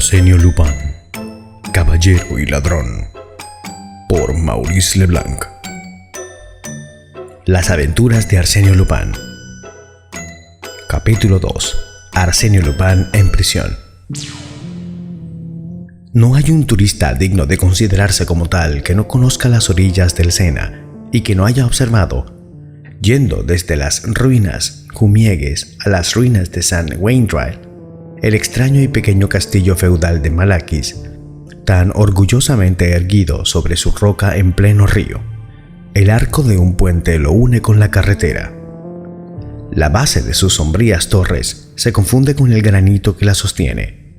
Arsenio Lupin, Caballero y Ladrón, por Maurice Leblanc. Las aventuras de Arsenio Lupin. Capítulo 2. Arsenio Lupin en prisión. No hay un turista digno de considerarse como tal que no conozca las orillas del Sena y que no haya observado, yendo desde las ruinas Jumiegues a las ruinas de St. Wainwright, el extraño y pequeño castillo feudal de Malakis, tan orgullosamente erguido sobre su roca en pleno río. El arco de un puente lo une con la carretera. La base de sus sombrías torres se confunde con el granito que la sostiene.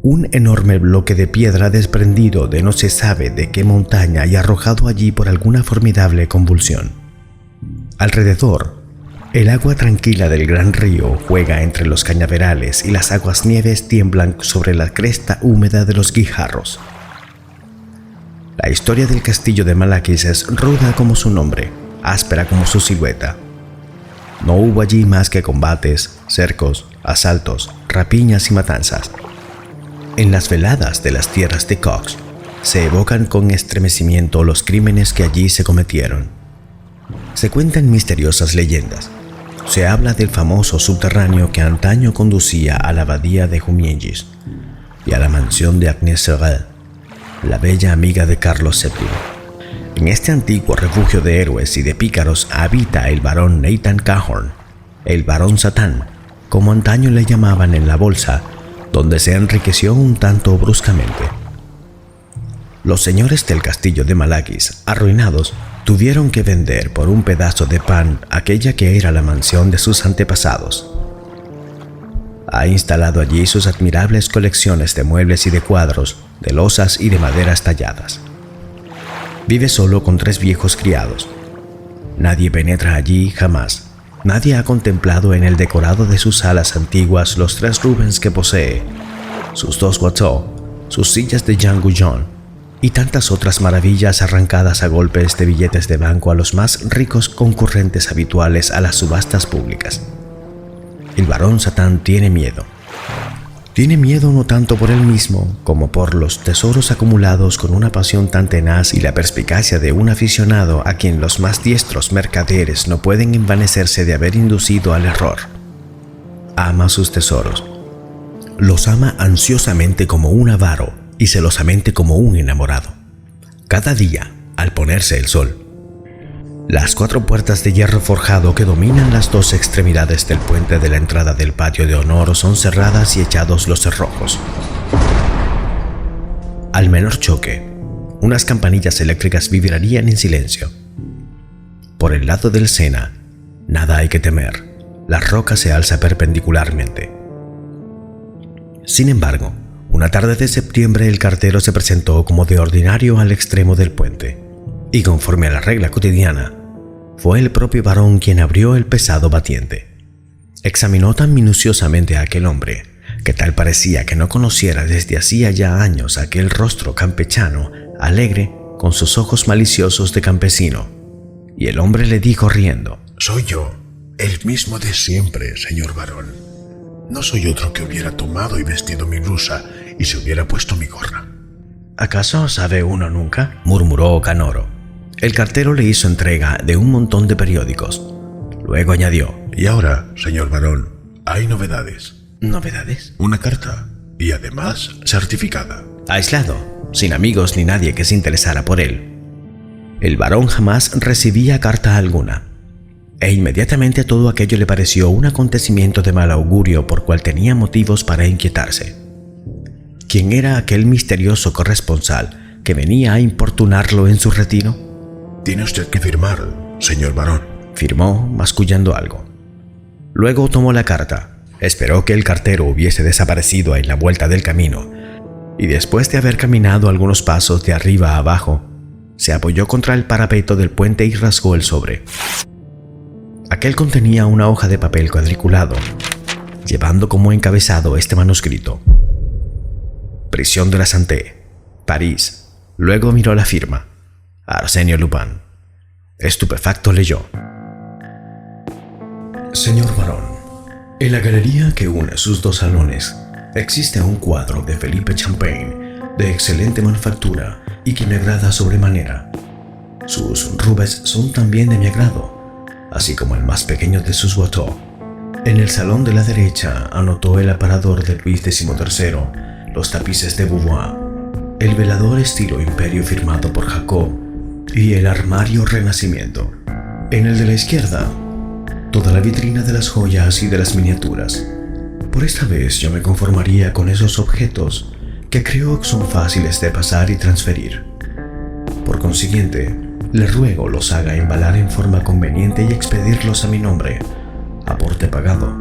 Un enorme bloque de piedra desprendido de no se sabe de qué montaña y arrojado allí por alguna formidable convulsión. Alrededor, el agua tranquila del gran río juega entre los cañaverales y las aguas nieves tiemblan sobre la cresta húmeda de los guijarros. La historia del castillo de Malakis es ruda como su nombre, áspera como su silueta. No hubo allí más que combates, cercos, asaltos, rapiñas y matanzas. En las veladas de las tierras de Cox se evocan con estremecimiento los crímenes que allí se cometieron. Se cuentan misteriosas leyendas. Se habla del famoso subterráneo que antaño conducía a la abadía de Jumièges y a la mansión de Agnès Sorel, la bella amiga de Carlos VII. En este antiguo refugio de héroes y de pícaros habita el barón Nathan Cahorn, el barón Satán, como antaño le llamaban en la bolsa, donde se enriqueció un tanto bruscamente. Los señores del castillo de Malakis, arruinados, tuvieron que vender por un pedazo de pan aquella que era la mansión de sus antepasados. Ha instalado allí sus admirables colecciones de muebles y de cuadros, de losas y de maderas talladas. Vive solo con 3 viejos criados. Nadie penetra allí jamás. Nadie ha contemplado en el decorado de sus salas antiguas los 3 Rubens que posee, sus 2 Watteau, sus sillas de Jean Goujon y tantas otras maravillas arrancadas a golpes de billetes de banco a los más ricos concurrentes habituales a las subastas públicas. El barón Satán tiene miedo. Tiene miedo no tanto por él mismo como por los tesoros acumulados con una pasión tan tenaz y la perspicacia de un aficionado a quien los más diestros mercaderes no pueden envanecerse de haber inducido al error. Ama sus tesoros. Los ama ansiosamente como un avaro y celosamente como un enamorado. Cada día, al ponerse el sol, las 4 puertas de hierro forjado que dominan las 2 extremidades del puente de la entrada del patio de honor son cerradas y echados los cerrojos. Al menor choque, unas campanillas eléctricas vibrarían en silencio. Por el lado del Sena, nada hay que temer. La roca se alza perpendicularmente. Sin embargo, una tarde de septiembre el cartero se presentó como de ordinario al extremo del puente, y conforme a la regla cotidiana, fue el propio barón quien abrió el pesado batiente. Examinó tan minuciosamente a aquel hombre, que tal parecía que no conociera desde hacía ya años aquel rostro campechano, alegre, con sus ojos maliciosos de campesino, y el hombre le dijo riendo: «Soy yo, el mismo de siempre, señor barón. No soy otro que hubiera tomado y vestido mi blusa y se hubiera puesto mi gorra». «¿Acaso sabe uno nunca?», murmuró Canoro. El cartero le hizo entrega de un montón de periódicos. Luego añadió: «Y ahora, señor barón, hay novedades». «¿Novedades?». «Una carta, y además certificada». Aislado, sin amigos ni nadie que se interesara por él, el barón jamás recibía carta alguna, e inmediatamente todo aquello le pareció un acontecimiento de mal augurio por cual tenía motivos para inquietarse. ¿Quién era aquel misterioso corresponsal que venía a importunarlo en su retiro? «Tiene usted que firmar, señor barón», firmó, mascullando algo. Luego tomó la carta, esperó que el cartero hubiese desaparecido en la vuelta del camino, y después de haber caminado algunos pasos de arriba a abajo, se apoyó contra el parapeto del puente y rasgó el sobre. Aquel contenía una hoja de papel cuadriculado, llevando como encabezado este manuscrito: «Prisión de la Santé, París». Luego miró la firma: «Arsenio Lupin». Estupefacto leyó: «Señor barón, En la galería que une sus dos salones existe un cuadro de Philippe Champagne de excelente manufactura y que me agrada sobremanera. Sus rubes son también de mi agrado, así como el más pequeño de sus Watteau. En el salón de la derecha anotó el aparador de Luis XIII, los tapices de Beauvoir, el velador estilo imperio firmado por Jacob y el armario Renacimiento. En el de la izquierda, toda la vitrina de las joyas y de las miniaturas. Por esta vez yo me conformaría con esos objetos que creo que son fáciles de pasar y transferir. Por consiguiente, le ruego los haga embalar en forma conveniente y expedirlos a mi nombre, aporte pagado,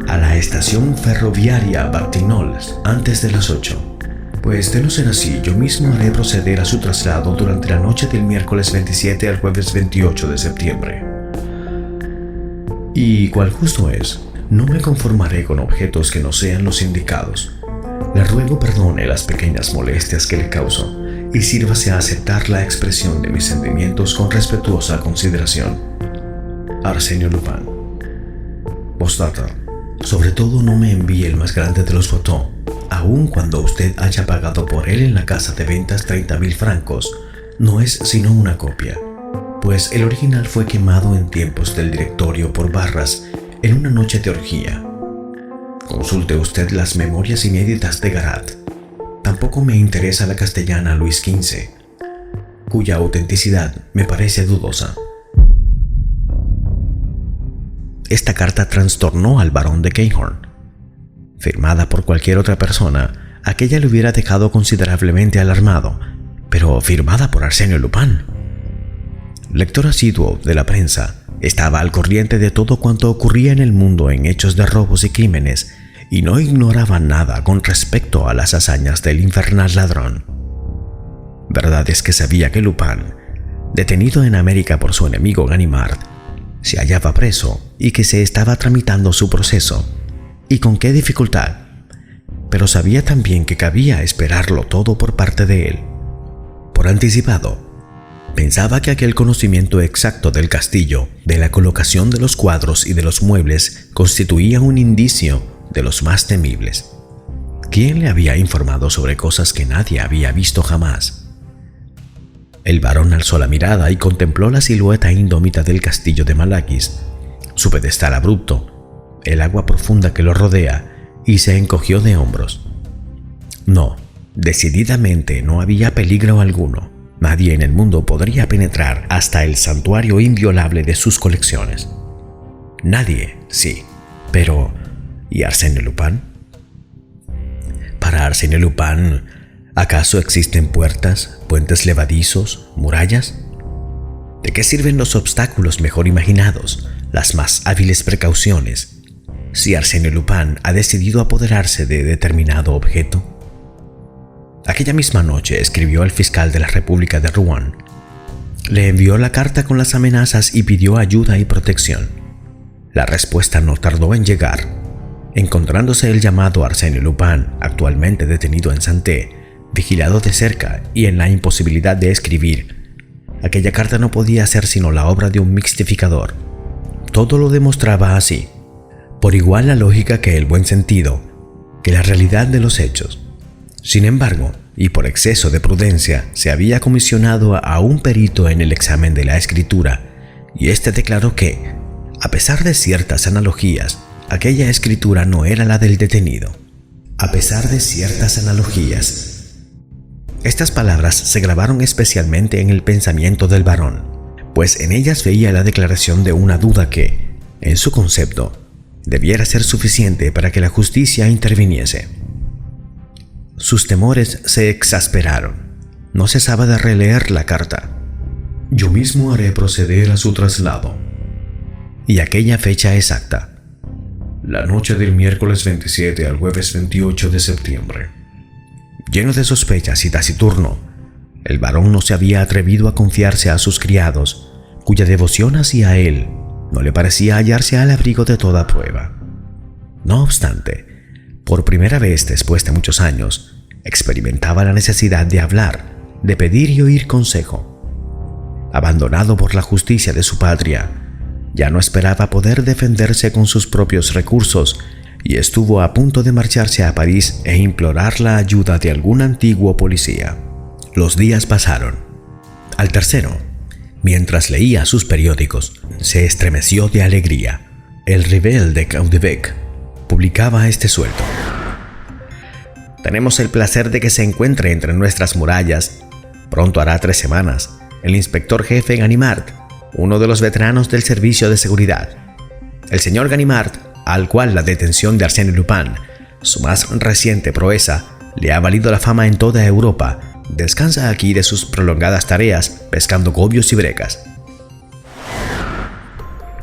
a la estación ferroviaria Batignolles antes de las 8. Pues de no ser así, yo mismo haré proceder a su traslado durante la noche del miércoles 27 al jueves 28 de septiembre. Y cual justo es, no me conformaré con objetos que no sean los indicados. Le ruego perdone las pequeñas molestias que le causo y sírvase a aceptar la expresión de mis sentimientos con respetuosa consideración. Arsenio Lupin. Postdata. Sobre todo no me envíe el más grande de los Watteau, aun cuando usted haya pagado por él en la casa de ventas 30.000 francos. No es sino una copia, pues el original fue quemado en tiempos del directorio por barras en una noche de orgía. Consulte usted las memorias inéditas de Garat. Tampoco me interesa la castellana Luis XV, cuya autenticidad me parece dudosa. Esta carta trastornó al barón de Cahorn. Firmada por cualquier otra persona, aquella le hubiera dejado considerablemente alarmado, pero firmada por Arsenio Lupin. Lector asiduo de la prensa, estaba al corriente de todo cuanto ocurría en el mundo en hechos de robos y crímenes, y no ignoraba nada con respecto a las hazañas del infernal ladrón. Verdad es que sabía que Lupin, detenido en América por su enemigo Ganimard, se hallaba preso y que se estaba tramitando su proceso, y con qué dificultad, pero sabía también que cabía esperarlo todo por parte de él. Por anticipado, pensaba que aquel conocimiento exacto del castillo, de la colocación de los cuadros y de los muebles, constituía un indicio de los más temibles. ¿Quién le había informado sobre cosas que nadie había visto jamás? El barón alzó la mirada y contempló la silueta indómita del castillo de Malaquis, su pedestal abrupto, el agua profunda que lo rodea, y se encogió de hombros. No, decididamente no había peligro alguno. Nadie en el mundo podría penetrar hasta el santuario inviolable de sus colecciones. Nadie, sí, pero ¿y Arsenio Lupin? Para Arsenio Lupin, ¿acaso existen puertas, puentes levadizos, murallas? ¿De qué sirven los obstáculos mejor imaginados, las más hábiles precauciones, si Arsenio Lupin ha decidido apoderarse de determinado objeto? Aquella misma noche escribió al fiscal de la República de Rouen. Le envió la carta con las amenazas y pidió ayuda y protección. La respuesta no tardó en llegar. Encontrándose el llamado Arsenio Lupin, actualmente detenido en Santé, vigilado de cerca y en la imposibilidad de escribir, aquella carta no podía ser sino la obra de un mixtificador. Todo lo demostraba así, por igual la lógica que el buen sentido, que la realidad de los hechos. Sin embargo, y por exceso de prudencia, se había comisionado a un perito en el examen de la escritura, y éste declaró que, a pesar de ciertas analogías, aquella escritura no era la del detenido. A pesar de ciertas analogías. Estas palabras se grabaron especialmente en el pensamiento del barón, pues en ellas veía la declaración de una duda que, en su concepto, debiera ser suficiente para que la justicia interviniese. Sus temores se exasperaron. No cesaba de releer la carta. Yo mismo haré proceder a su traslado. Y aquella fecha exacta. La noche del miércoles 27 al jueves 28 de septiembre. Lleno de sospechas y taciturno, el barón no se había atrevido a confiarse a sus criados, cuya devoción hacia él no le parecía hallarse al abrigo de toda prueba. No obstante, por primera vez después de muchos años, experimentaba la necesidad de hablar, de pedir y oír consejo. Abandonado por la justicia de su patria, ya no esperaba poder defenderse con sus propios recursos, y estuvo a punto de marcharse a París e implorar la ayuda de algún antiguo policía. Los días pasaron. Al tercero, mientras leía sus periódicos, se estremeció de alegría. El Réveil de Caudebec publicaba este sueldo: tenemos el placer de que se encuentre entre nuestras murallas, pronto hará 3 semanas, el inspector jefe Ganimard, uno de los veteranos del servicio de seguridad. El señor Ganimard, al cual la detención de Arsène Lupin, su más reciente proeza, le ha valido la fama en toda Europa, descansa aquí de sus prolongadas tareas pescando gobios y brecas.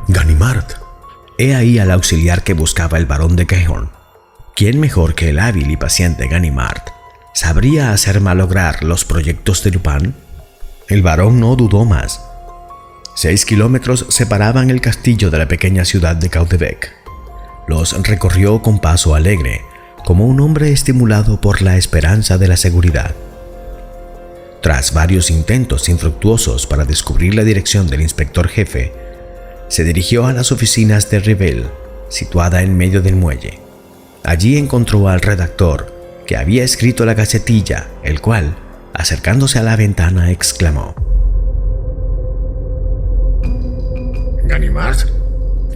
Ganimard. He ahí al auxiliar que buscaba el barón de Cahorn. ¿Quién mejor que el hábil y paciente Ganimard sabría hacer malograr los proyectos de Lupin? El barón no dudó más. 6 kilómetros separaban el castillo de la pequeña ciudad de Caudebec. Los recorrió con paso alegre, como un hombre estimulado por la esperanza de la seguridad. Tras varios intentos infructuosos para descubrir la dirección del inspector jefe, se dirigió a las oficinas de Réveil, situada en medio del muelle. Allí encontró al redactor, que había escrito la gacetilla, el cual, acercándose a la ventana, exclamó: Ganimard,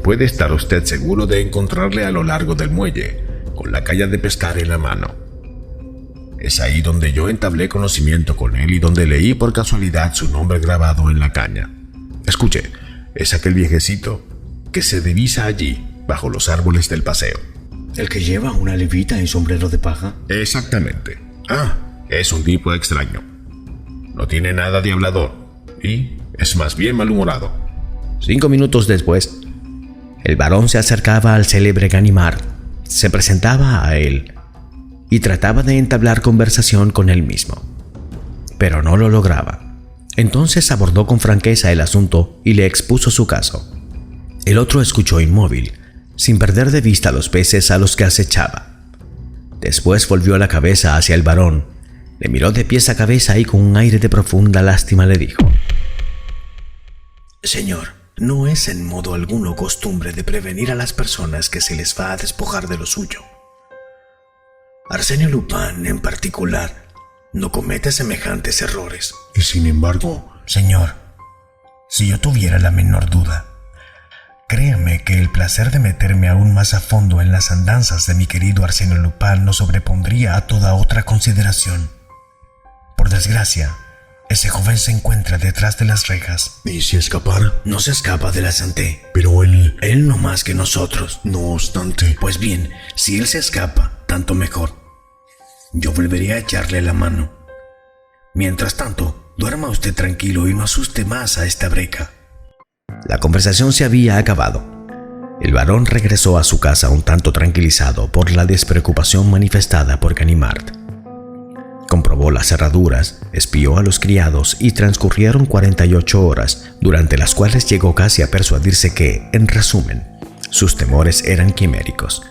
puede estar usted seguro de encontrarle a lo largo del muelle, con la caña de pescar en la mano. Es ahí donde yo entablé conocimiento con él y donde leí por casualidad su nombre grabado en la caña. Escuche, es aquel viejecito que se divisa allí, bajo los árboles del paseo. ¿El que lleva una levita y sombrero de paja? Exactamente. Es un tipo extraño. No tiene nada de hablador y es más bien malhumorado. 5 minutos después, el barón se acercaba al célebre Ganimard, se presentaba a él y trataba de entablar conversación con él mismo, pero no lo lograba. Entonces abordó con franqueza el asunto y le expuso su caso. El otro escuchó inmóvil, sin perder de vista los peces a los que acechaba. Después volvió la cabeza hacia el barón, le miró de pies a cabeza y con un aire de profunda lástima le dijo: Señor, no es en modo alguno costumbre de prevenir a las personas que se les va a despojar de lo suyo. Arsène Lupin, en particular, no comete semejantes errores. Y sin embargo, señor, si yo tuviera la menor duda, créame que el placer de meterme aún más a fondo en las andanzas de mi querido Arsène Lupin no sobrepondría a toda otra consideración. Por desgracia, ese joven se encuentra detrás de las rejas. ¿y si escapara? No se escapa de la santé. Pero Él no más que nosotros. no obstante... Pues bien, si él se escapa, tanto mejor. Yo volvería a echarle la mano. Mientras tanto, duerma usted tranquilo y no asuste más a esta breca. La conversación se había acabado. El barón regresó a su casa un tanto tranquilizado por la despreocupación manifestada por Ganimard. Comprobó las cerraduras, espió a los criados y transcurrieron 48 horas, durante las cuales llegó casi a persuadirse que, en resumen, sus temores eran quiméricos.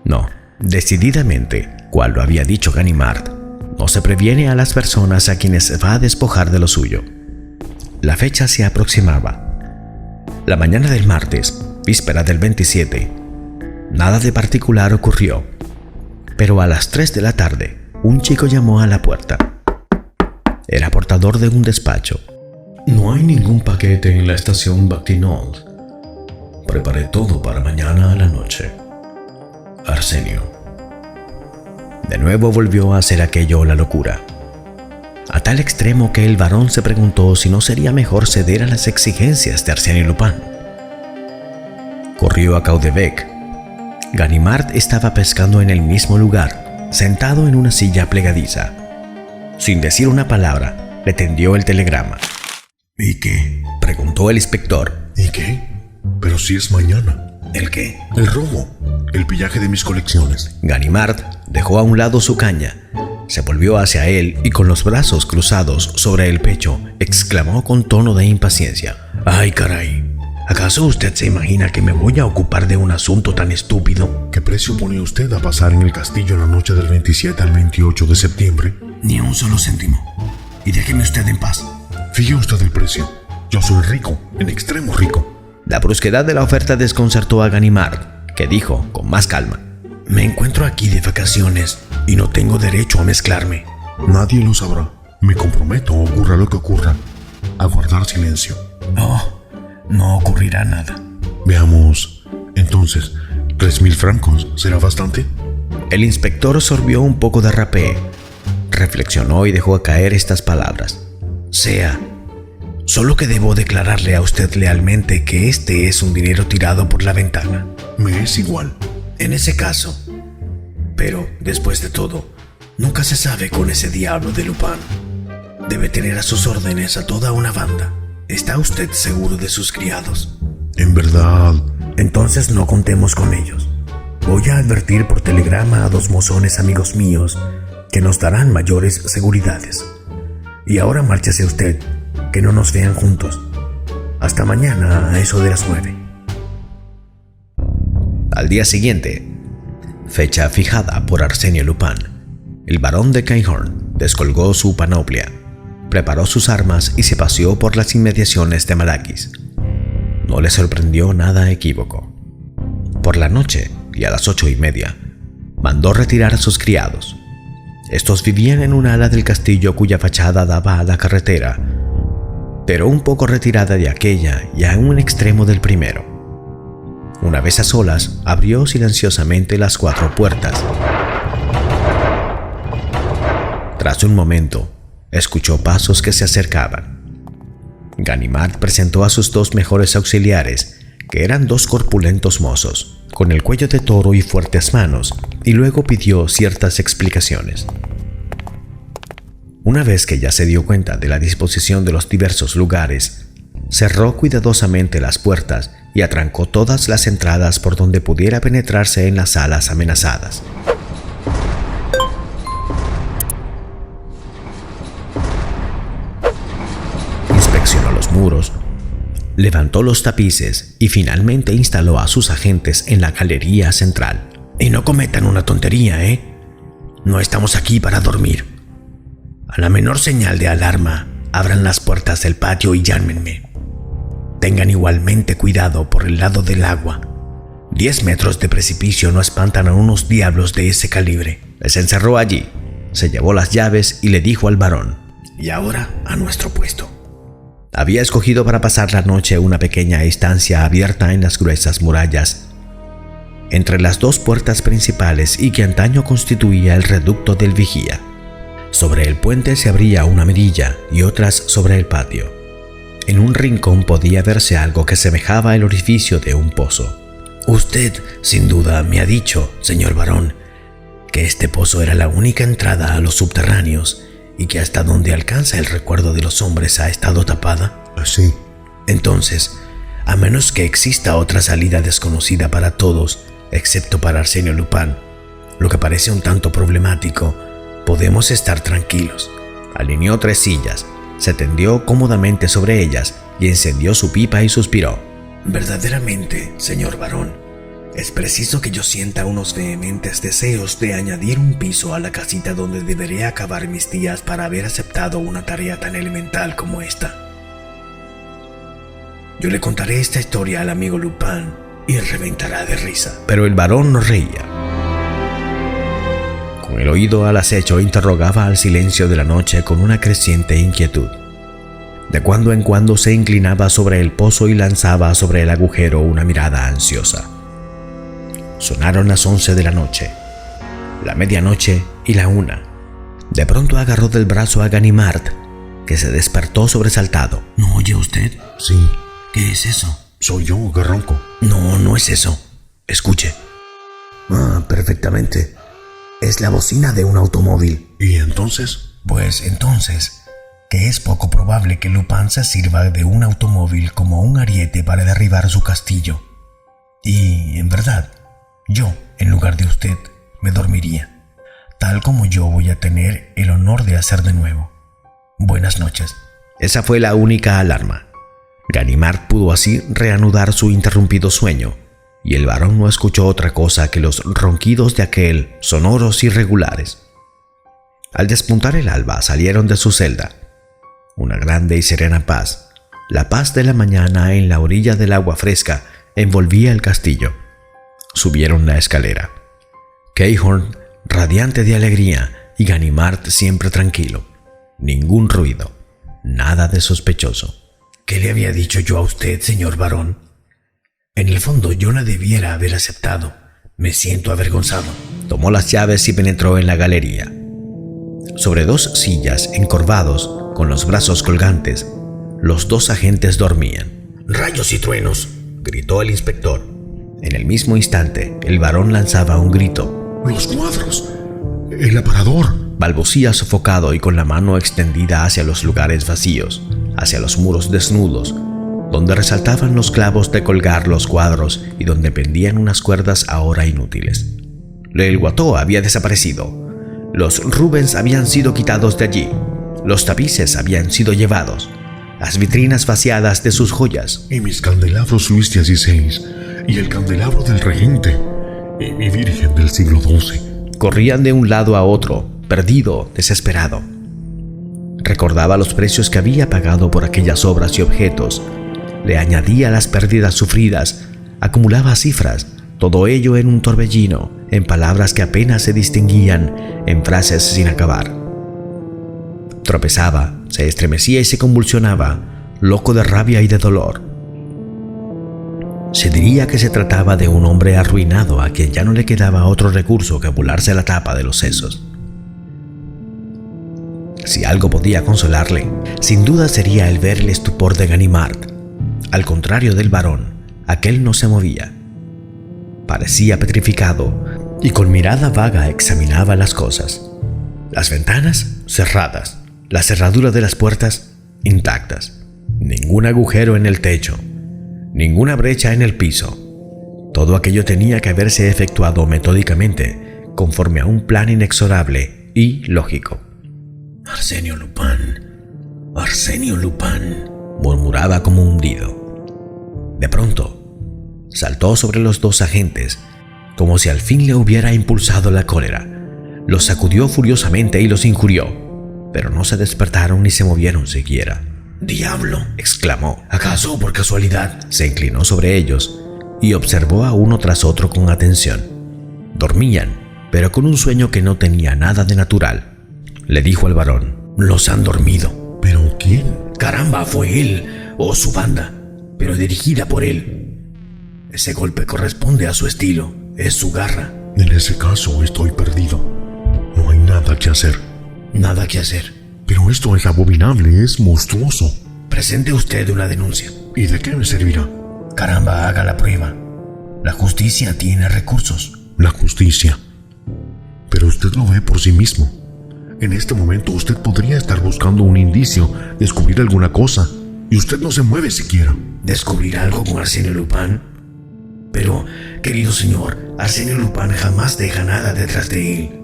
No, decididamente, cual lo había dicho Ganimard, no se previene a las personas a quienes va a despojar de lo suyo. La fecha se aproximaba. La mañana del martes, víspera del 27, nada de particular ocurrió, pero a las 3 de la tarde, un chico llamó a la puerta. Era portador de un despacho. No hay ningún paquete en la estación Batignolles. Preparé todo para mañana a la noche. Arsenio. De nuevo volvió a hacer aquello la locura, a tal extremo que el barón se preguntó si no sería mejor ceder a las exigencias de Arsène Lupin. Corrió a Caudebec. Ganimard estaba pescando en el mismo lugar, sentado en una silla plegadiza. Sin decir una palabra, le tendió el telegrama. ¿Y qué? Preguntó el inspector. ¿Y qué? Pero si es mañana. ¿El qué? El robo, el pillaje de mis colecciones. Ganimard dejó a un lado su caña, se volvió hacia él y con los brazos cruzados sobre el pecho, exclamó con tono de impaciencia: ¡Ay, caray! ¿Acaso usted se imagina que me voy a ocupar de un asunto tan estúpido? ¿Qué precio pone usted a pasar en el castillo la noche del 27 al 28 de septiembre? Ni un solo céntimo. Y déjeme usted en paz. Fije usted el precio. Yo soy rico, en extremo rico. La brusquedad de la oferta desconcertó a Ganimard, que dijo con más calma: Me encuentro aquí de vacaciones y no tengo derecho a mezclarme. Nadie lo sabrá. Me comprometo, ocurra lo que ocurra, a guardar silencio. No ocurrirá nada. Veamos. Entonces, 3.000 francos, ¿será bastante? El inspector sorbió un poco de rapé, reflexionó y dejó caer estas palabras: Sea. Solo que debo declararle a usted lealmente que este es un dinero tirado por la ventana. Me es igual. En ese caso. Pero, después de todo, nunca se sabe con ese diablo de Lupin. Debe tener a sus órdenes a toda una banda. ¿Está usted seguro de sus criados? En verdad. Entonces no contemos con ellos. Voy a advertir por telegrama a 2 mozones amigos míos que nos darán mayores seguridades. Y ahora márchese usted, que no nos vean juntos. Hasta mañana a eso de las 9. Al día siguiente, fecha fijada por Arsenio Lupin, el barón de Cairhorn descolgó su panoplia, preparó sus armas y se paseó por las inmediaciones de Malakis. No le sorprendió nada equívoco. Por la noche, y a las 8:30, mandó retirar a sus criados. Estos vivían en un ala del castillo cuya fachada daba a la carretera, pero un poco retirada de aquella y a un extremo del primero. Una vez a solas, abrió silenciosamente las 4 puertas. Tras un momento, escuchó pasos que se acercaban. Ganimard presentó a sus 2 mejores auxiliares, que eran 2 corpulentos mozos, con el cuello de toro y fuertes manos, y luego pidió ciertas explicaciones. Una vez que ya se dio cuenta de la disposición de los diversos lugares, cerró cuidadosamente las puertas y atrancó todas las entradas por donde pudiera penetrarse en las salas amenazadas. Inspeccionó los muros, levantó los tapices y finalmente instaló a sus agentes en la galería central. Y no cometan una tontería, ¿eh? No estamos aquí para dormir. A la menor señal de alarma, abran las puertas del patio y llámenme. Tengan igualmente cuidado por el lado del agua. 10 metros de precipicio no espantan a unos diablos de ese calibre. Les encerró allí, se llevó las llaves y le dijo al barón: Y ahora a nuestro puesto. Había escogido para pasar la noche una pequeña estancia abierta en las gruesas murallas, entre las 2 puertas principales y que antaño constituía el reducto del vigía. Sobre el puente se abría una mirilla y otras sobre el patio. En un rincón podía verse algo que semejaba el orificio de un pozo. Usted, sin duda, me ha dicho, señor barón, que este pozo era la única entrada a los subterráneos y que hasta donde alcanza el recuerdo de los hombres ha estado tapada. Sí. Entonces, a menos que exista otra salida desconocida para todos, excepto para Arsenio Lupin, lo que parece un tanto problemático, podemos estar tranquilos. Alineó 3 sillas, se tendió cómodamente sobre ellas y encendió su pipa y suspiró. Verdaderamente, señor barón, es preciso que yo sienta unos vehementes deseos de añadir un piso a la casita donde deberé acabar mis días para haber aceptado una tarea tan elemental como esta. Yo le contaré esta historia al amigo Lupin y reventará de risa. Pero el barón no reía. Con el oído al acecho interrogaba al silencio de la noche con una creciente inquietud. De cuando en cuando se inclinaba sobre el pozo y lanzaba sobre el agujero una mirada ansiosa. Sonaron las 11 de la noche, la medianoche y la 1. De pronto agarró del brazo a Ganimard, que se despertó sobresaltado. ¿No oye usted? Sí. ¿Qué es eso? Soy yo, Garronco. No es eso. Escuche. Perfectamente. Es la bocina de un automóvil. ¿Y entonces? Pues entonces, que es poco probable que Lupin se sirva de un automóvil como un ariete para derribar su castillo. Y, en verdad, yo, en lugar de usted, me dormiría, tal como yo voy a tener el honor de hacer de nuevo. Buenas noches. Esa fue la única alarma. Ganimard pudo así reanudar su interrumpido sueño, y el barón no escuchó otra cosa que los ronquidos de aquel, sonoros y regulares. Al despuntar el alba salieron de su celda. Una grande y serena paz, la paz de la mañana en la orilla del agua fresca, envolvía el castillo. Subieron la escalera. Cahorn, radiante de alegría, y Ganimard siempre tranquilo. Ningún ruido, nada de sospechoso. ¿Qué le había dicho yo a usted, señor barón? En el fondo yo no debiera haber aceptado. Me siento avergonzado. Tomó las llaves y penetró en la galería. Sobre 2 sillas, encorvados, con los brazos colgantes, los 2 agentes dormían. ¡Rayos y truenos!, gritó el inspector. En el mismo instante, el barón lanzaba un grito. ¡Los cuadros! ¡El aparador! Balbucía sofocado y con la mano extendida hacia los lugares vacíos, hacia los muros desnudos, donde resaltaban los clavos de colgar los cuadros y donde pendían unas cuerdas ahora inútiles. El Watteau había desaparecido. Los Rubens habían sido quitados de allí. Los tapices habían sido llevados. Las vitrinas vaciadas de sus joyas. Y mis candelabros Luis XVI, y el candelabro del regente, y mi Virgen del siglo XII. Corrían de un lado a otro, perdido, desesperado. Recordaba los precios que había pagado por aquellas obras y objetos. Le añadía las pérdidas sufridas, acumulaba cifras, todo ello en un torbellino, en palabras que apenas se distinguían, en frases sin acabar. Tropezaba, se estremecía y se convulsionaba, loco de rabia y de dolor. Se diría que se trataba de un hombre arruinado a quien ya no le quedaba otro recurso que volarse la tapa de los sesos. Si algo podía consolarle, sin duda sería el ver el estupor de Ganimard. Al contrario del barón, aquel no se movía. Parecía petrificado y con mirada vaga examinaba las cosas. Las ventanas cerradas, la cerradura de las puertas intactas, ningún agujero en el techo, ninguna brecha en el piso. Todo aquello tenía que haberse efectuado metódicamente, conforme a un plan inexorable y lógico. Arsenio Lupin, Arsenio Lupin, murmuraba como hundido. De pronto, saltó sobre los 2 agentes, como si al fin le hubiera impulsado la cólera. Los sacudió furiosamente y los injurió, pero no se despertaron ni se movieron siquiera. ¡Diablo!, exclamó. ¿Acaso por casualidad? Se inclinó sobre ellos y observó a uno tras otro con atención. Dormían, pero con un sueño que no tenía nada de natural. Le dijo al barón: Los han dormido. ¿Pero quién? Caramba, fue él o su banda, pero dirigida por él. Ese golpe corresponde a su estilo, es su garra. En ese caso estoy perdido. No hay nada que hacer. Nada que hacer. Pero esto es abominable, es monstruoso. Presente usted una denuncia. ¿Y de qué me servirá? Caramba, haga la prueba. La justicia tiene recursos. La justicia. Pero usted lo ve por sí mismo. En este momento usted podría estar buscando un indicio, descubrir alguna cosa, y usted no se mueve siquiera. ¿Descubrir algo con Arsenio Lupin? Pero, querido señor, Arsenio Lupin jamás deja nada detrás de él.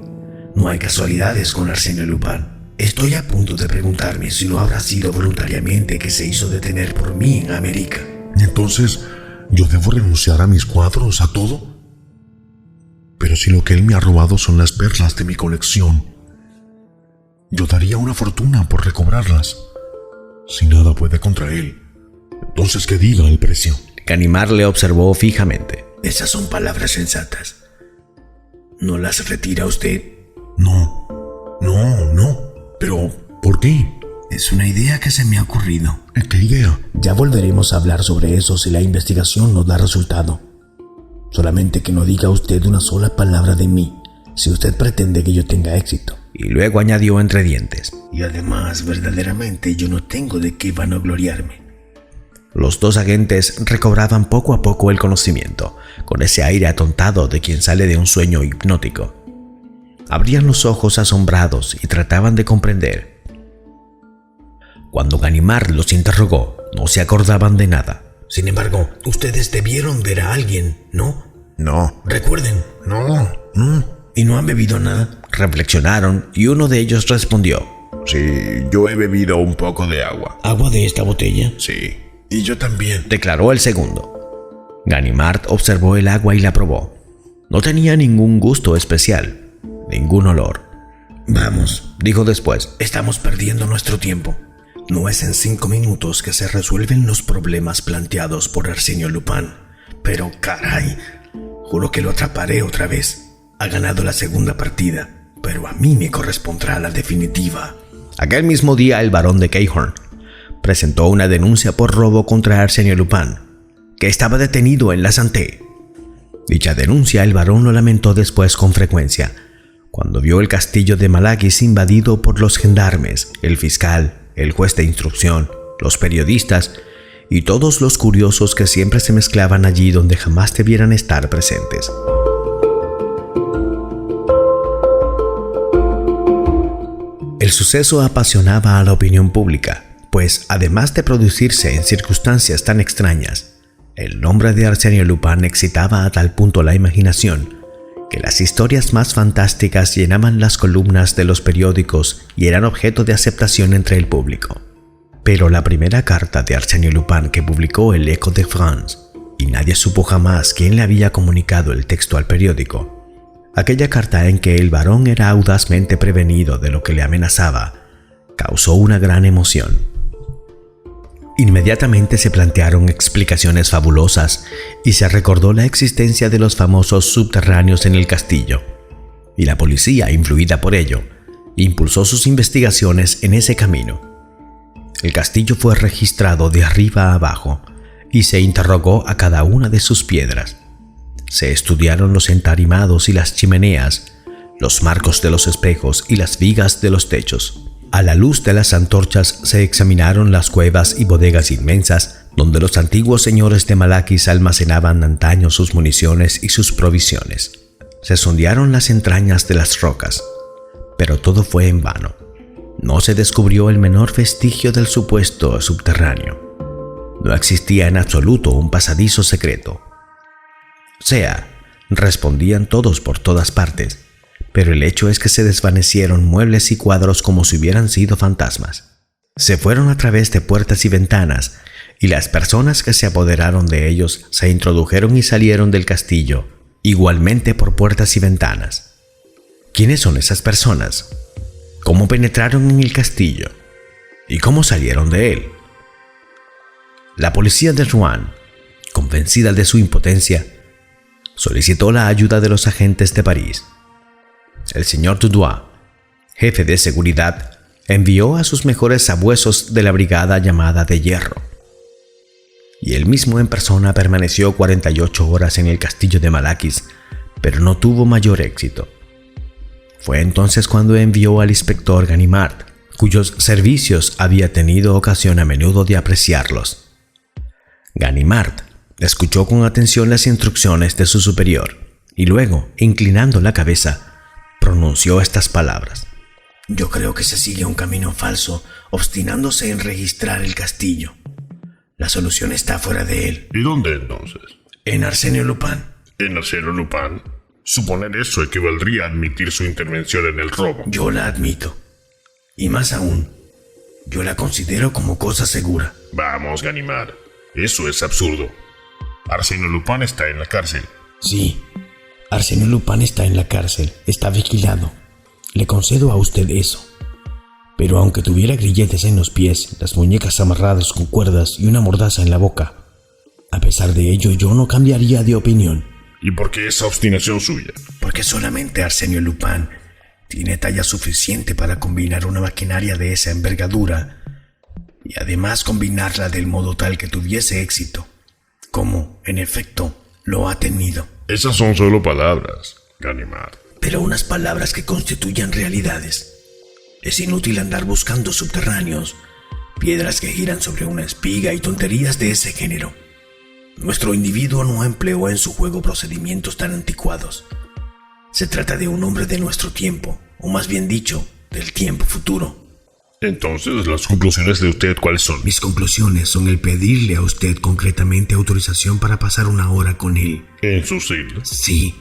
No hay casualidades con Arsenio Lupin. Estoy a punto de preguntarme si no habrá sido voluntariamente que se hizo detener por mí en América. Entonces, ¿yo debo renunciar a mis cuadros, a todo? Pero si lo que él me ha robado son las perlas de mi colección, yo daría una fortuna por recobrarlas. Si nada puede contra él, entonces que diga el precio. Ganimard le observó fijamente. Esas son palabras sensatas. ¿No las retira usted? No. Pero, ¿por qué? Es una idea que se me ha ocurrido. ¿Qué idea? Ya volveremos a hablar sobre eso si la investigación nos da resultado. Solamente que no diga usted una sola palabra de mí, si usted pretende que yo tenga éxito. Y luego añadió entre dientes: y además, verdaderamente yo no tengo de qué vanagloriarme. Los 2 agentes recobraban poco a poco el conocimiento, con ese aire atontado de quien sale de un sueño hipnótico. Abrían los ojos asombrados y trataban de comprender. Cuando Ganimard los interrogó, no se acordaban de nada. Sin embargo, ustedes debieron ver a alguien, ¿no? No. ¿Recuerden? No. ¿Y no han bebido nada? Reflexionaron y uno de ellos respondió: Sí, yo he bebido un poco de agua. ¿Agua de esta botella? Sí, y yo también, declaró el segundo. Ganimard observó el agua y la probó. No tenía ningún gusto especial, ningún olor. Vamos, dijo después, estamos perdiendo nuestro tiempo. No es en 5 minutos que se resuelven los problemas planteados por Arsenio Lupin. Pero caray, Juro que lo atraparé otra vez. Ha ganado la segunda partida, pero a mí me correspondrá la definitiva. Aquel mismo día el barón de Cahorn presentó una denuncia por robo contra Arsène Lupin, que estaba detenido en la Santé. Dicha denuncia el barón lo lamentó después con frecuencia, cuando vio el castillo de Malaquis invadido por los gendarmes, el fiscal, el juez de instrucción, los periodistas y todos los curiosos que siempre se mezclaban allí donde jamás debieran estar presentes. El suceso apasionaba a la opinión pública, pues además de producirse en circunstancias tan extrañas, el nombre de Arsène Lupin excitaba a tal punto la imaginación que las historias más fantásticas llenaban las columnas de los periódicos y eran objeto de aceptación entre el público. Pero la primera carta de Arsène Lupin que publicó el Echo de France, y nadie supo jamás quién le había comunicado el texto al periódico, aquella carta en que el barón era audazmente prevenido de lo que le amenazaba, causó una gran emoción. Inmediatamente se plantearon explicaciones fabulosas y se recordó la existencia de los famosos subterráneos en el castillo, y la policía, influida por ello, impulsó sus investigaciones en ese camino. El castillo fue registrado de arriba a abajo y se interrogó a cada una de sus piedras. Se estudiaron los entarimados y las chimeneas, los marcos de los espejos y las vigas de los techos. A la luz de las antorchas se examinaron las cuevas y bodegas inmensas donde los antiguos señores de Malaquis almacenaban antaño sus municiones y sus provisiones. Se sondearon las entrañas de las rocas, pero todo fue en vano. No se descubrió el menor vestigio del supuesto subterráneo. No existía en absoluto un pasadizo secreto. Respondían todos por todas partes, pero el hecho es que se desvanecieron muebles y cuadros como si hubieran sido fantasmas. Se fueron a través de puertas y ventanas, y las personas que se apoderaron de ellos se introdujeron y salieron del castillo, igualmente por puertas y ventanas. ¿Quiénes son esas personas? ¿Cómo penetraron en el castillo? ¿Y cómo salieron de él? La policía de Rouen, convencida de su impotencia, solicitó la ayuda de los agentes de París. El señor Dudois, jefe de seguridad, envió a sus mejores sabuesos de la brigada llamada de Hierro, y él mismo en persona permaneció 48 horas en el castillo de Malaquis, pero no tuvo mayor éxito. Fue entonces cuando envió al inspector Ganimard, cuyos servicios había tenido ocasión a menudo de apreciarlos. Ganimard escuchó con atención las instrucciones de su superior y luego, inclinando la cabeza, pronunció estas palabras: Yo creo que se sigue un camino falso, obstinándose en registrar el castillo. La solución está fuera de él. ¿Y dónde entonces? En Arsène Lupin. ¿En Arsène Lupin? Suponer eso equivaldría a admitir su intervención en el robo. Yo la admito. Y más aún, yo la considero como cosa segura. Vamos, Ganimard. Eso es absurdo. Arsène Lupin está en la cárcel. Sí, Arsène Lupin está en la cárcel. Está vigilado. Le concedo a usted eso. Pero aunque tuviera grilletes en los pies, las muñecas amarradas con cuerdas y una mordaza en la boca, a pesar de ello yo no cambiaría de opinión. ¿Y por qué esa obstinación suya? Porque solamente Arsène Lupin tiene talla suficiente para combinar una maquinaria de esa envergadura y además combinarla del modo tal que tuviese éxito, como, en efecto, lo ha tenido. Esas son solo palabras, Ganimard. Pero unas palabras que constituyan realidades. Es inútil andar buscando subterráneos, piedras que giran sobre una espiga y tonterías de ese género. Nuestro individuo no empleó en su juego procedimientos tan anticuados. Se trata de un hombre de nuestro tiempo, o más bien dicho, del tiempo futuro. Entonces, ¿las conclusiones de usted cuáles son? Mis conclusiones son el pedirle a usted concretamente autorización para pasar una hora con él. ¿En su celda? Sí.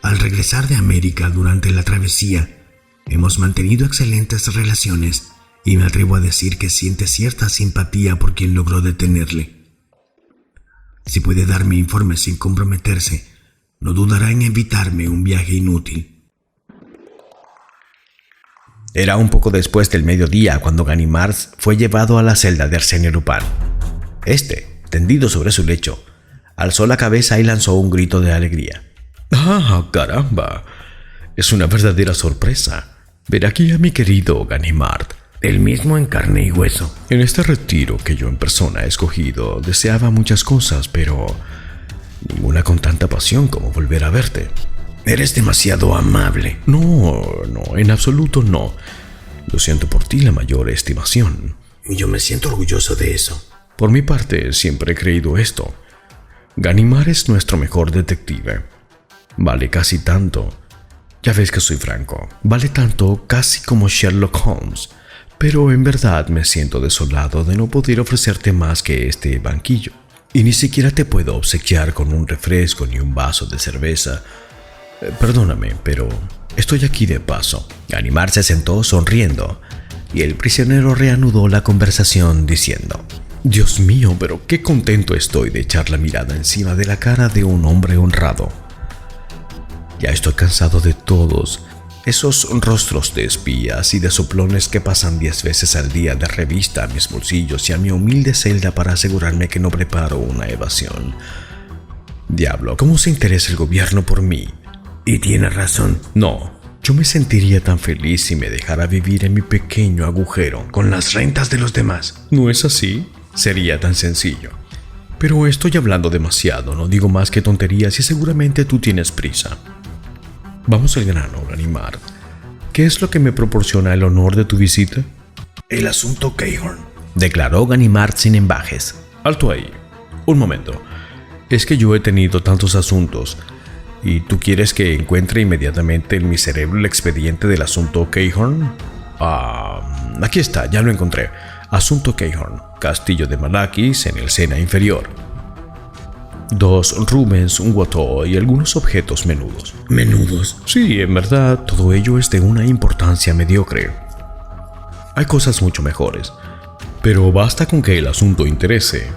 Al regresar de América durante la travesía, hemos mantenido excelentes relaciones y me atrevo a decir que siente cierta simpatía por quien logró detenerle. Si puede darme informes sin comprometerse, no dudará en evitarme un viaje inútil. Era un poco después del mediodía cuando Ganimard fue llevado a la celda de Arsène Lupin. Este, tendido sobre su lecho, alzó la cabeza y lanzó un grito de alegría. ¡Ah, caramba! Es una verdadera sorpresa ver aquí a mi querido Ganimard, el mismo en carne y hueso. En este retiro que yo en persona he escogido, deseaba muchas cosas, pero ninguna con tanta pasión como volver a verte. Eres demasiado amable. No, en absoluto no. Yo siento por ti la mayor estimación. Y yo me siento orgulloso de eso. Por mi parte, siempre he creído esto. Ganimard es nuestro mejor detective. Vale casi tanto. Ya ves que soy franco. Vale tanto casi como Sherlock Holmes. Pero en verdad me siento desolado de no poder ofrecerte más que este banquillo. Y ni siquiera te puedo obsequiar con un refresco ni un vaso de cerveza. Perdóname, pero estoy aquí de paso. Ganimard se sentó sonriendo y el prisionero reanudó la conversación diciendo: Dios mío, pero qué contento estoy de echar la mirada encima de la cara de un hombre honrado. Ya estoy cansado de todos esos rostros de espías y de soplones que pasan 10 veces al día de revista a mis bolsillos y a mi humilde celda para asegurarme que no preparo una evasión. Diablo, ¿cómo se interesa el gobierno por mí? Y tiene razón. No, yo me sentiría tan feliz si me dejara vivir en mi pequeño agujero con las rentas de los demás. ¿No es así? Sería tan sencillo. Pero estoy hablando demasiado, no digo más que tonterías y seguramente tú tienes prisa. Vamos al grano, Ganimard. ¿Qué es lo que me proporciona el honor de tu visita? El asunto Cahorn, declaró Ganimard sin embajes. Alto ahí. Un momento. Es que yo he tenido tantos asuntos. ¿Y tú quieres que encuentre inmediatamente en mi cerebro el expediente del asunto Cahorn? Aquí está, ya lo encontré. Asunto Cahorn, Castillo de Malakis en el Sena inferior. 2 Rubens, un Watteau y algunos objetos menudos. ¿Menudos? Sí, en verdad, todo ello es de una importancia mediocre. Hay cosas mucho mejores, pero basta con que el asunto interese.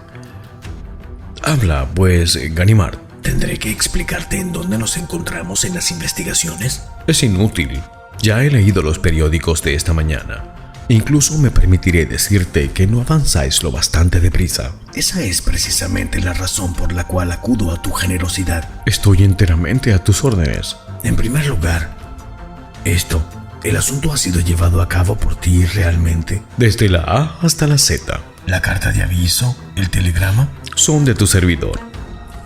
Habla, pues, Ganimard. ¿Tendré que explicarte en dónde nos encontramos en las investigaciones? Es inútil. Ya he leído los periódicos de esta mañana. Incluso me permitiré decirte que no avanzáis lo bastante deprisa. Esa es precisamente la razón por la cual acudo a tu generosidad. Estoy enteramente a tus órdenes. En primer lugar, el asunto ha sido llevado a cabo por ti realmente. Desde la A hasta la Z. ¿La carta de aviso? ¿El telegrama? Son de tu servidor.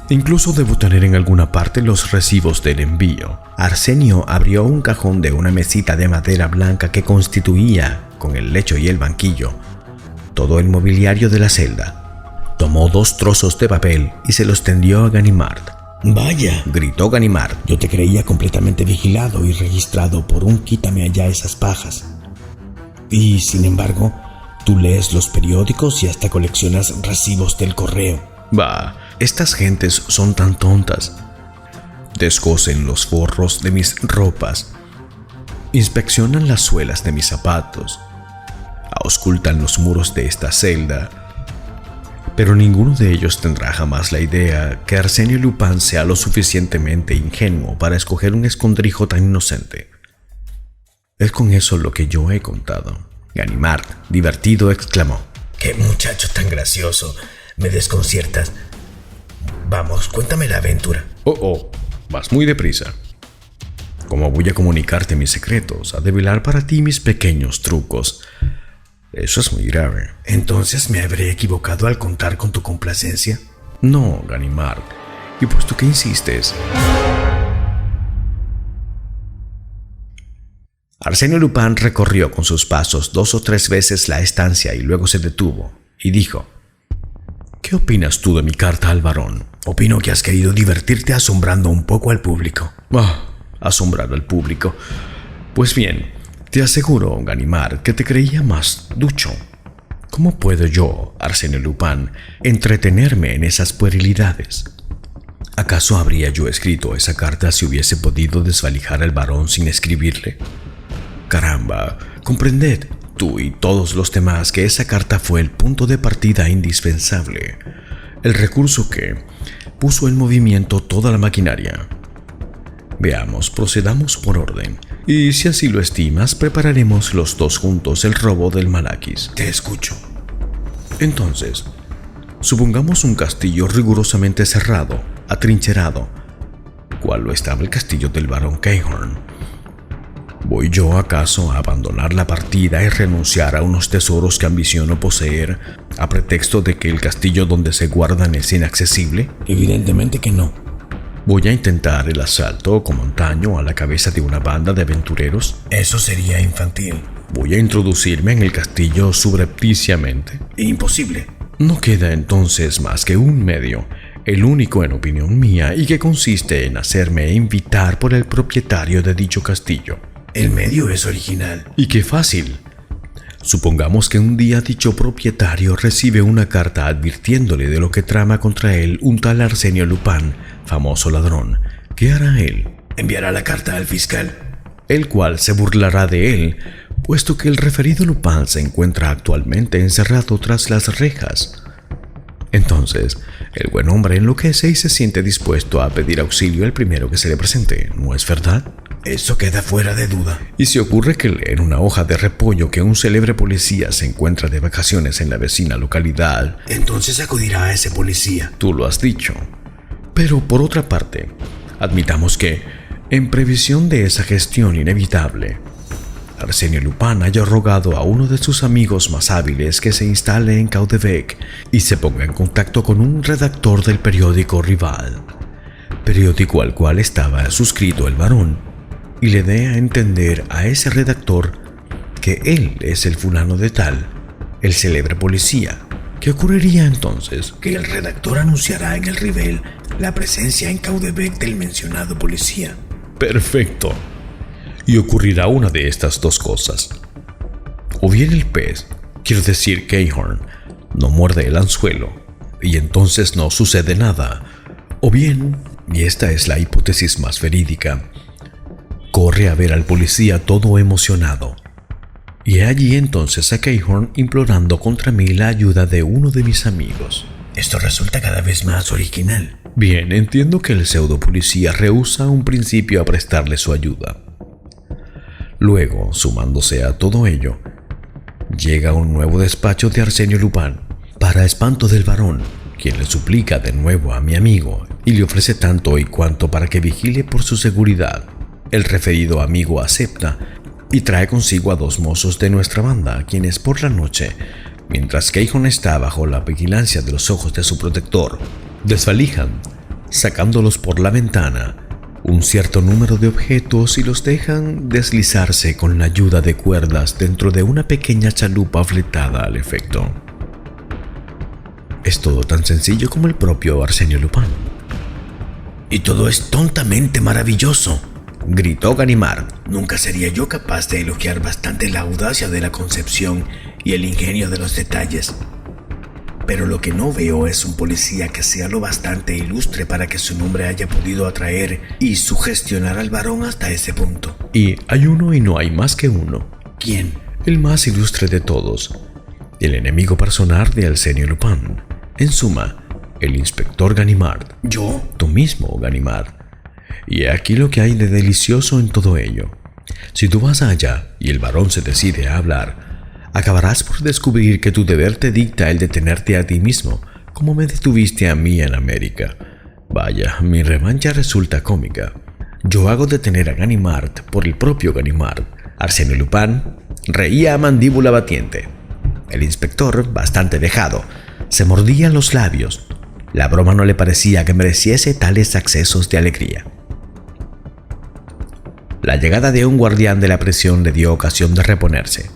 Incluso debo tener en alguna parte los recibos del envío. Arsenio abrió un cajón de una mesita de madera blanca que constituía, con el lecho y el banquillo, todo el mobiliario de la celda. Tomó 2 trozos de papel y se los tendió a Ganimard. «Vaya», gritó Ganimard, «yo te creía completamente vigilado y registrado por un quítame allá esas pajas. Y, sin embargo, tú lees los periódicos y hasta coleccionas recibos del correo». «Bah, estas gentes son tan tontas. Descosen los forros de mis ropas, inspeccionan las suelas de mis zapatos, auscultan los muros de esta celda, pero ninguno de ellos tendrá jamás la idea que Arsenio Lupin sea lo suficientemente ingenuo para escoger un escondrijo tan inocente. Es con eso lo que yo he contado». Ganimard, divertido, exclamó: «¡Qué muchacho tan gracioso! Me desconciertas. Vamos, cuéntame la aventura». Vas muy deprisa. ¿Cómo voy a comunicarte mis secretos, a develar para ti mis pequeños trucos? Eso es muy grave. ¿Entonces me habré equivocado al contar con tu complacencia? No, Ganimard. ¿Y puesto que insistes? Arsenio Lupin recorrió con sus pasos 2 o 3 veces la estancia y luego se detuvo y dijo: ¿Qué opinas tú de mi carta al barón? Opino que has querido divertirte asombrando un poco al público. Asombrar al público. Pues bien, te aseguro, Ganimard, que te creía más ducho. ¿Cómo puedo yo, Arsenio Lupin, entretenerme en esas puerilidades? ¿Acaso habría yo escrito esa carta si hubiese podido desvalijar al barón sin escribirle? Caramba, comprended, tú y todos los demás, que esa carta fue el punto de partida indispensable, el recurso que puso en movimiento toda la maquinaria. Veamos, procedamos por orden, y si así lo estimas, prepararemos los 2 juntos el robo del Malakis. Te escucho. Entonces, supongamos un castillo rigurosamente cerrado, atrincherado, cual lo estaba el castillo del barón Cahorn. ¿Voy yo acaso a abandonar la partida y renunciar a unos tesoros que ambiciono poseer a pretexto de que el castillo donde se guardan es inaccesible? Evidentemente que no. ¿Voy a intentar el asalto como antaño a la cabeza de una banda de aventureros? Eso sería infantil. ¿Voy a introducirme en el castillo subrepticiamente? Imposible. No queda entonces más que un medio, el único en opinión mía, y que consiste en hacerme invitar por el propietario de dicho castillo. El medio es original. ¡Y qué fácil! Supongamos que un día dicho propietario recibe una carta advirtiéndole de lo que trama contra él un tal Arsenio Lupin, famoso ladrón. ¿Qué hará él? Enviará la carta al fiscal, el cual se burlará de él, puesto que el referido Lupin se encuentra actualmente encerrado tras las rejas. Entonces, el buen hombre enloquece y se siente dispuesto a pedir auxilio al primero que se le presente, ¿no es verdad? Eso queda fuera de duda. Y si ocurre que lee en una hoja de repollo que un célebre policía se encuentra de vacaciones en la vecina localidad, entonces acudirá a ese policía. Tú lo has dicho. Pero por otra parte, admitamos que, en previsión de esa gestión inevitable, Arsenio Lupin haya rogado a uno de sus amigos más hábiles que se instale en Caudebec y se ponga en contacto con un redactor del periódico rival, periódico al cual estaba suscrito el barón, y le dé a entender a ese redactor que él es el fulano de tal, el célebre policía. ¿Qué ocurriría entonces? Que el redactor anunciará en el Rivel la presencia en Caudebec del mencionado policía. Perfecto. Y ocurrirá una de estas dos cosas. O bien el pez, quiero decir Cahorn, no muerde el anzuelo, y entonces no sucede nada. O bien, y esta es la hipótesis más verídica, corre a ver al policía todo emocionado. Y allí entonces a Cahorn implorando contra mí la ayuda de uno de mis amigos. Esto resulta cada vez más original. Bien, entiendo que el pseudo policía rehúsa un principio a prestarle su ayuda. Luego, sumándose a todo ello, llega un nuevo despacho de Arsenio Lupin, para espanto del varón, quien le suplica de nuevo a mi amigo y le ofrece tanto y cuanto para que vigile por su seguridad. El referido amigo acepta y trae consigo a dos mozos de nuestra banda, quienes por la noche, mientras Cahorn está bajo la vigilancia de los ojos de su protector, desvalijan, sacándolos por la ventana, un cierto número de objetos y los dejan deslizarse con la ayuda de cuerdas dentro de una pequeña chalupa fletada al efecto. Es todo tan sencillo como el propio Arsenio Lupin. Y todo es tontamente maravilloso, gritó Ganimard. Nunca sería yo capaz de elogiar bastante la audacia de la concepción y el ingenio de los detalles. Pero lo que no veo es un policía que sea lo bastante ilustre para que su nombre haya podido atraer y sugestionar al varón hasta ese punto. Y hay uno y no hay más que uno. ¿Quién? El más ilustre de todos, el enemigo personal de Arsenio Lupin. En suma, el inspector Ganimard. ¿Yo? Tú mismo, Ganimard. Y aquí lo que hay de delicioso en todo ello. Si tú vas allá y el varón se decide a hablar, acabarás por descubrir que tu deber te dicta el detenerte a ti mismo, como me detuviste a mí en América. Vaya, mi revancha resulta cómica. Yo hago detener a Ganimard por el propio Ganimard. Arsenio Lupin reía a mandíbula batiente. El inspector, bastante dejado, se mordía los labios. La broma no le parecía que mereciese tales accesos de alegría. La llegada de un guardián de la prisión le dio ocasión de reponerse.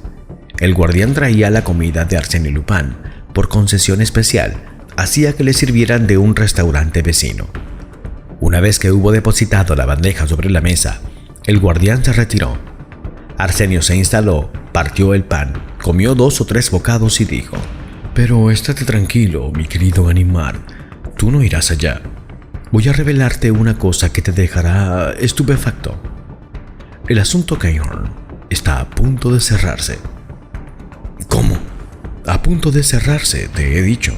El guardián traía la comida de Arsenio Lupin por concesión especial, hacía que le sirvieran de un restaurante vecino. Una vez que hubo depositado la bandeja sobre la mesa, el guardián se retiró. Arsenio se instaló, partió el pan, comió 2 o 3 bocados y dijo: «Pero estate tranquilo, mi querido Ganimard, tú no irás allá. Voy a revelarte una cosa que te dejará estupefacto. El asunto Cahorn está a punto de cerrarse». ¿Cómo? A punto de cerrarse, te he dicho.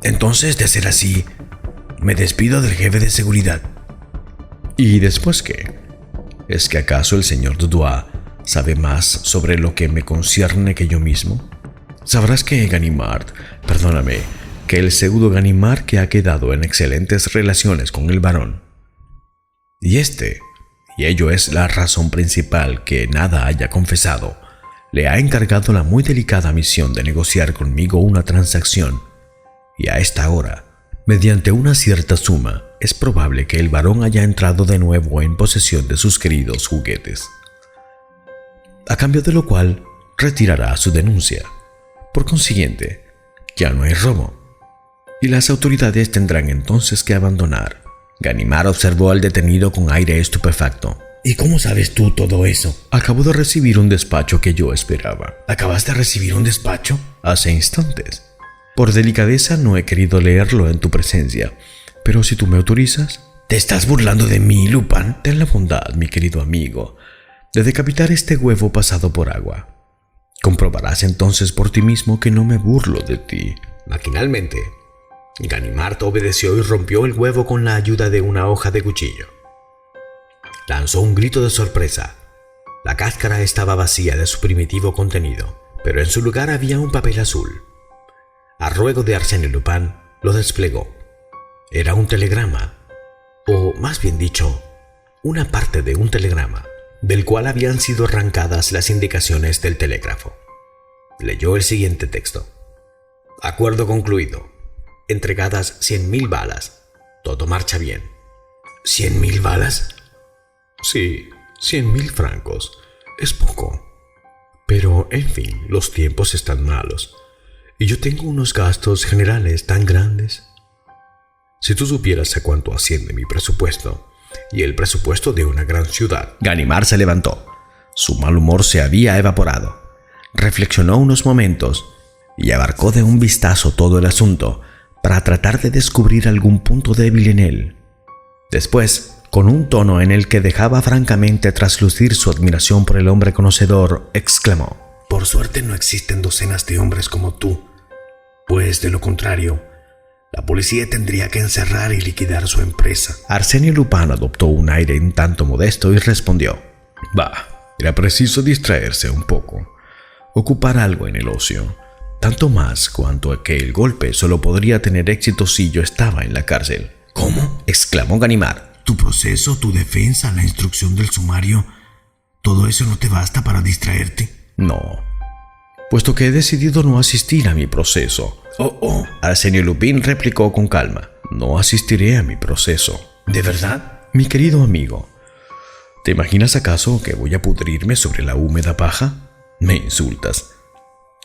Entonces, de ser así, me despido del jefe de seguridad. ¿Y después qué? ¿Es que acaso el señor Dudois sabe más sobre lo que me concierne que yo mismo? Sabrás que Ganimard, perdóname, que el pseudo Ganimard que ha quedado en excelentes relaciones con el barón, Y ello es la razón principal que nada haya confesado, le ha encargado la muy delicada misión de negociar conmigo una transacción, y a esta hora, mediante una cierta suma, es probable que el varón haya entrado de nuevo en posesión de sus queridos juguetes. A cambio de lo cual, retirará su denuncia. Por consiguiente, ya no hay robo, y las autoridades tendrán entonces que abandonar. Ganimard observó al detenido con aire estupefacto. ¿Y cómo sabes tú todo eso? Acabo de recibir un despacho que yo esperaba. ¿Acabas de recibir un despacho? Hace instantes. Por delicadeza no he querido leerlo en tu presencia, pero si tú me autorizas... ¿Te estás burlando de mí, Lupin? Ten la bondad, mi querido amigo, de decapitar este huevo pasado por agua. Comprobarás entonces por ti mismo que no me burlo de ti. Maquinalmente, Ganimard obedeció y rompió el huevo con la ayuda de una hoja de cuchillo. Lanzó un grito de sorpresa. La cáscara estaba vacía de su primitivo contenido, pero en su lugar había un papel azul. A ruego de Arsène Lupin, lo desplegó. Era un telegrama, o más bien dicho, una parte de un telegrama, del cual habían sido arrancadas las indicaciones del telégrafo. Leyó el siguiente texto. Acuerdo concluido. Entregadas 100.000 balas. Todo marcha bien. ¿100.000 balas? Sí, 100.000 francos. Es poco. Pero, en fin, los tiempos están malos. Y yo tengo unos gastos generales tan grandes. Si tú supieras a cuánto asciende mi presupuesto, y el presupuesto de una gran ciudad. Ganimard se levantó. Su mal humor se había evaporado. Reflexionó unos momentos y abarcó de un vistazo todo el asunto para tratar de descubrir algún punto débil en él. Después, con un tono en el que dejaba francamente traslucir su admiración por el hombre conocedor, exclamó: Por suerte no existen docenas de hombres como tú, pues de lo contrario, la policía tendría que encerrar y liquidar su empresa. Arsène Lupin adoptó un aire un tanto modesto y respondió: era preciso distraerse un poco, ocupar algo en el ocio, tanto más cuanto que el golpe solo podría tener éxito si yo estaba en la cárcel. ¿Cómo? Exclamó Ganimard. ¿Tu proceso, tu defensa, la instrucción del sumario, todo eso no te basta para distraerte? No, puesto que he decidido no asistir a mi proceso. Arsène Lupin replicó con calma: no asistiré a mi proceso. ¿De verdad? Mi querido amigo, ¿te imaginas acaso que voy a pudrirme sobre la húmeda paja? Me insultas.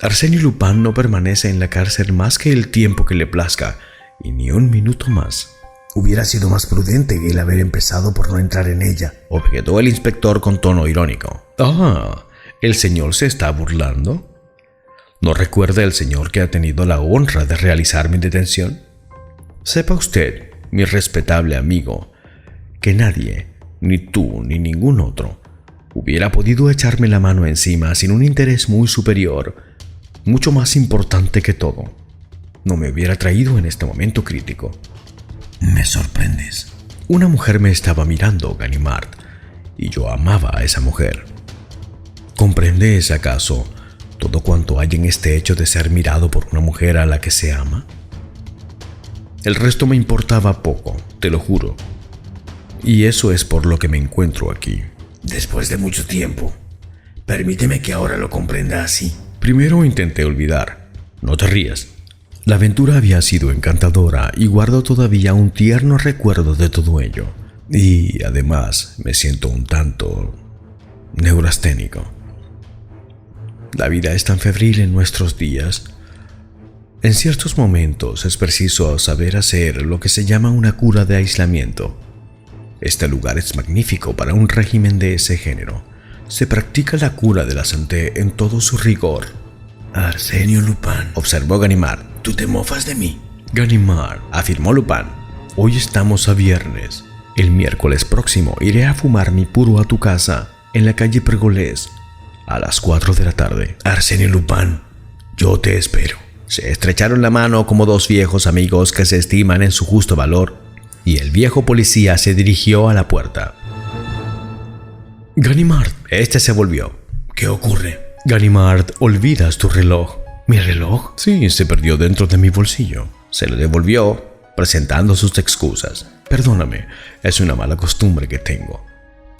Arsène Lupin no permanece en la cárcel más que el tiempo que le plazca, y ni un minuto más. Hubiera sido más prudente el haber empezado por no entrar en ella, objetó el inspector con tono irónico. ¿El señor se está burlando? ¿No recuerda el señor que ha tenido la honra de realizar mi detención? Sepa usted, mi respetable amigo, que nadie, ni tú ni ningún otro, hubiera podido echarme la mano encima sin un interés muy superior, mucho más importante que todo. No me hubiera traído en este momento crítico. Me sorprendes. Una mujer me estaba mirando, Ganimard, y yo amaba a esa mujer. ¿Comprendes acaso todo cuanto hay en este hecho de ser mirado por una mujer a la que se ama? El resto me importaba poco, te lo juro. Y eso es por lo que me encuentro aquí. Después de mucho tiempo, permíteme que ahora lo comprenda así. Primero intenté olvidar. No te rías. La aventura había sido encantadora y guardo todavía un tierno recuerdo de todo ello. Y además me siento un tanto neurasténico. La vida es tan febril en nuestros días. En ciertos momentos es preciso saber hacer lo que se llama una cura de aislamiento. Este lugar es magnífico para un régimen de ese género. Se practica la cura de la santé en todo su rigor. Arsène Lupin, observó Ganimard. ¿Tú te mofas de mí? Ganimard, afirmó Lupin. Hoy estamos a viernes. El miércoles próximo iré a fumar mi puro a tu casa, en la calle Pergolés, a las 4 de la tarde. Arsène Lupin, yo te espero. Se estrecharon la mano como dos viejos amigos que se estiman en su justo valor, y el viejo policía se dirigió a la puerta. Ganimard, este se volvió. ¿Qué ocurre? Ganimard, olvidas tu reloj. ¿Mi reloj? Sí, se perdió dentro de mi bolsillo. Se lo devolvió presentando sus excusas. Perdóname, es una mala costumbre que tengo.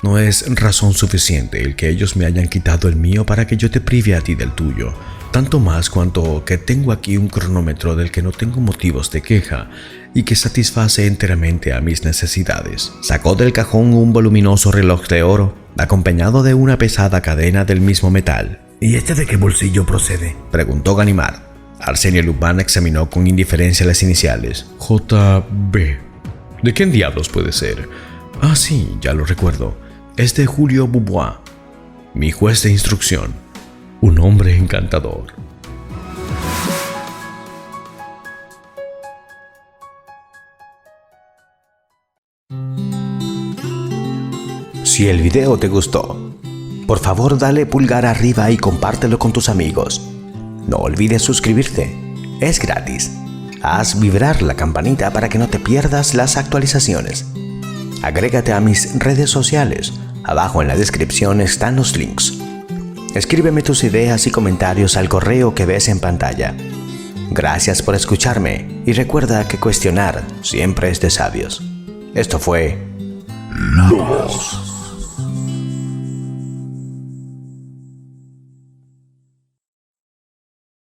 No es razón suficiente el que ellos me hayan quitado el mío para que yo te prive a ti del tuyo, tanto más cuanto que tengo aquí un cronómetro del que no tengo motivos de queja y que satisface enteramente a mis necesidades. Sacó del cajón un voluminoso reloj de oro, acompañado de una pesada cadena del mismo metal. ¿Y este de qué bolsillo procede?, preguntó Ganimard. Arsenio Lupin examinó con indiferencia las iniciales. JB. ¿De quién diablos puede ser? Ah, sí, ya lo recuerdo. Es de Julio Beaubois, mi juez de instrucción. Un hombre encantador. Si el video te gustó, por favor dale pulgar arriba y compártelo con tus amigos. No olvides suscribirte, es gratis. Haz vibrar la campanita para que no te pierdas las actualizaciones. Agrégate a mis redes sociales, abajo en la descripción están los links. Escríbeme tus ideas y comentarios al correo que ves en pantalla. Gracias por escucharme y recuerda que cuestionar siempre es de sabios. Esto fue Lobos.